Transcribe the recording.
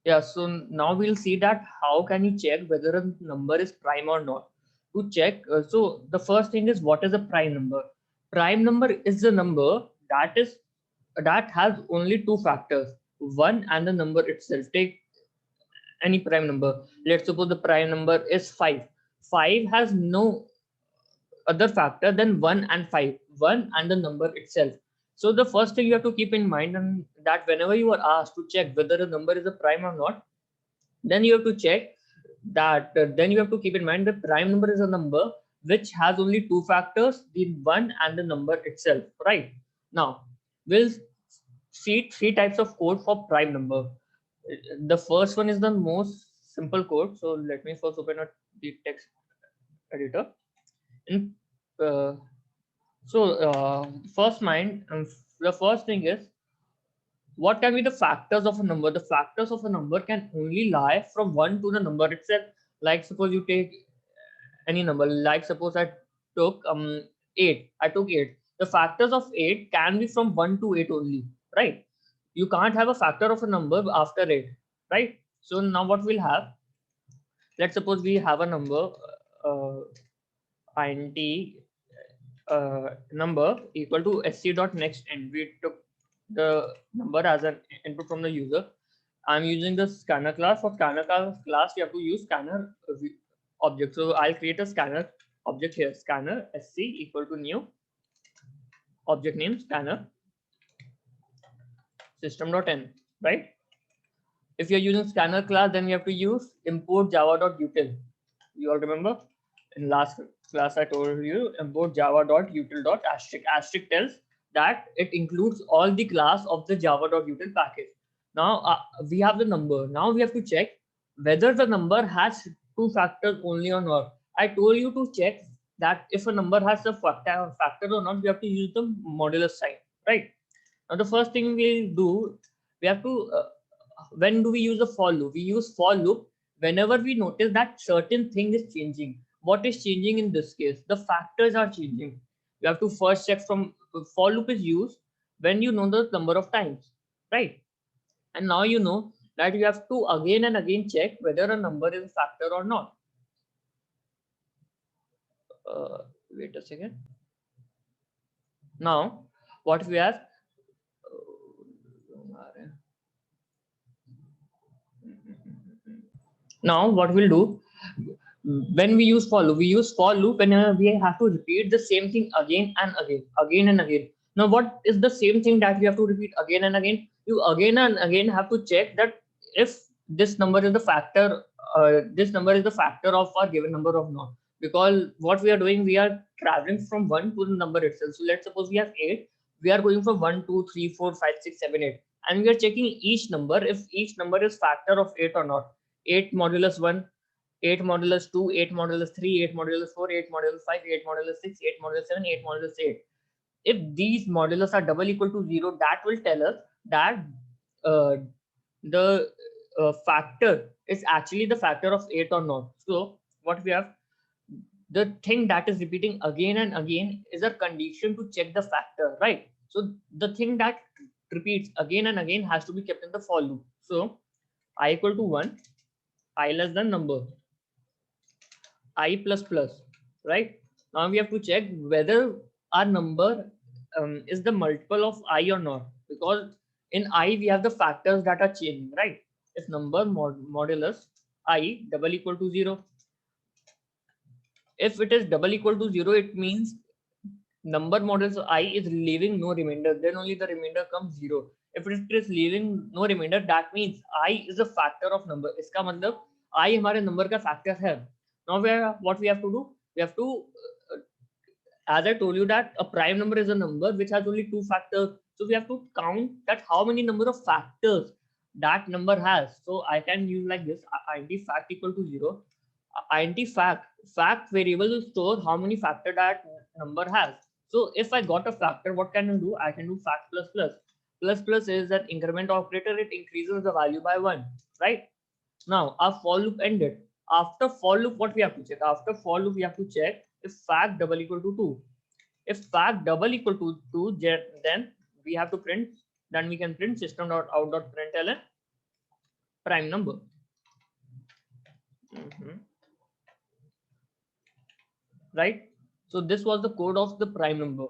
Yeah, so now we'll see that how can you check whether a number is prime or not. To check, so the first thing is, what is a prime number? Prime number is the number that has only two factors, one and the number itself. Take any prime number. Let's suppose the prime number is 5. 5 has no other factor than 1 and 5, 1 and the number itself. So the first thing you have to keep in mind, and that whenever you are asked to check whether a number is a prime or not, then you have to check that then you have to keep in mind that prime number is a number which has only two factors, the one and the number itself, right? Now we'll see three types of code for prime number. The first one is the most simple code, so let me first open up the text editor. In uh, first mind, the first thing is, what can be the factors of a number? The factors of a number can only lie from 1 to the number itself. Like suppose you take any number, like suppose I took 8. I took 8. The factors of 8 can be from 1 to 8 only, right? You can't have a factor of a number after 8, right? So now what we'll have, let's suppose we have a number uh, int number equal to sc dot next end. We took the number as an input from the user. I'm using the scanner class. For scanner class, you have to use scanner object. So I'll create a scanner object here. Scanner sc equal to new object name scanner system.n, right? If you're using scanner class, then you have to use import java.util. You all remember in last class I told you import java.util.asterisk. Asterisk tells that it includes all the class of the java.util package. Now we have the number. Now we have to check whether the number has two factors only or not. I told you to check that if a number has a factor or not, we have to use the modulus sign, right? Now the first thing we'll do, we have to when do we use a for loop? We use for loop whenever we notice that certain thing is changing. What is changing in this case? The factors are changing. You have to first check from for loop is used when you know the number of times, right? And now you know that you have to again and again check whether a number is a factor or not. Wait a second. Now what we have, now what we'll do, when we use for loop whenever we have to repeat the same thing again and again and again. Now what is the same thing that we have to repeat again and again? You again and again have to check that if this number is the factor, this number is the factor of our given number or not. Because what we are doing, we are traveling from 1 to the number itself. So let's suppose we have 8, we are going from 1 2 3 4 5 6 7 8, and we are checking each number if each number is factor of 8 or not. 8 modulus 1, 8 modulus 2, 8 modulus 3, 8 modulus 4, 8 modulus 5, 8 modulus 6, 8 modulus 7, 8 modulus 8. If these modulus are double equal to 0, that will tell us that uh, the factor is actually the factor of 8 or not. So what we have, the thing that is repeating again and again is a condition to check the factor, right? So the thing that repeats again and again has to be kept in the for loop. So I equal to 1, I less than number, I plus plus, right? Now we have to check whether our number is the multiple of I or not, because in I we have the factors that are changing, right? If number modulus I double equal to 0, if it is double equal to 0, it means number modulus I is leaving no remainder, then only the remainder comes 0. If it is leaving no remainder, that means I is a factor of number. इसका मतलब I हमारे number का factor है. Now what we have to do, we have to as I told you that a prime number is a number which has only two factors. So we have to count that how many number of factors that number has. So I can use like this, int fact equal to 0. Int fact variable will store how many factor that number has. So if I got a factor, what can I do? I can do fact plus plus. Plus plus is that increment operator, it increases the value by 1, right? Now our for loop ended. After for loop, what we have to check? After for loop, we have to check if fact double equal to 2. If fact double equal to 2, then we have to print, then we can print system.out.println prime number. Mhm. Right? So this was the code of the prime number.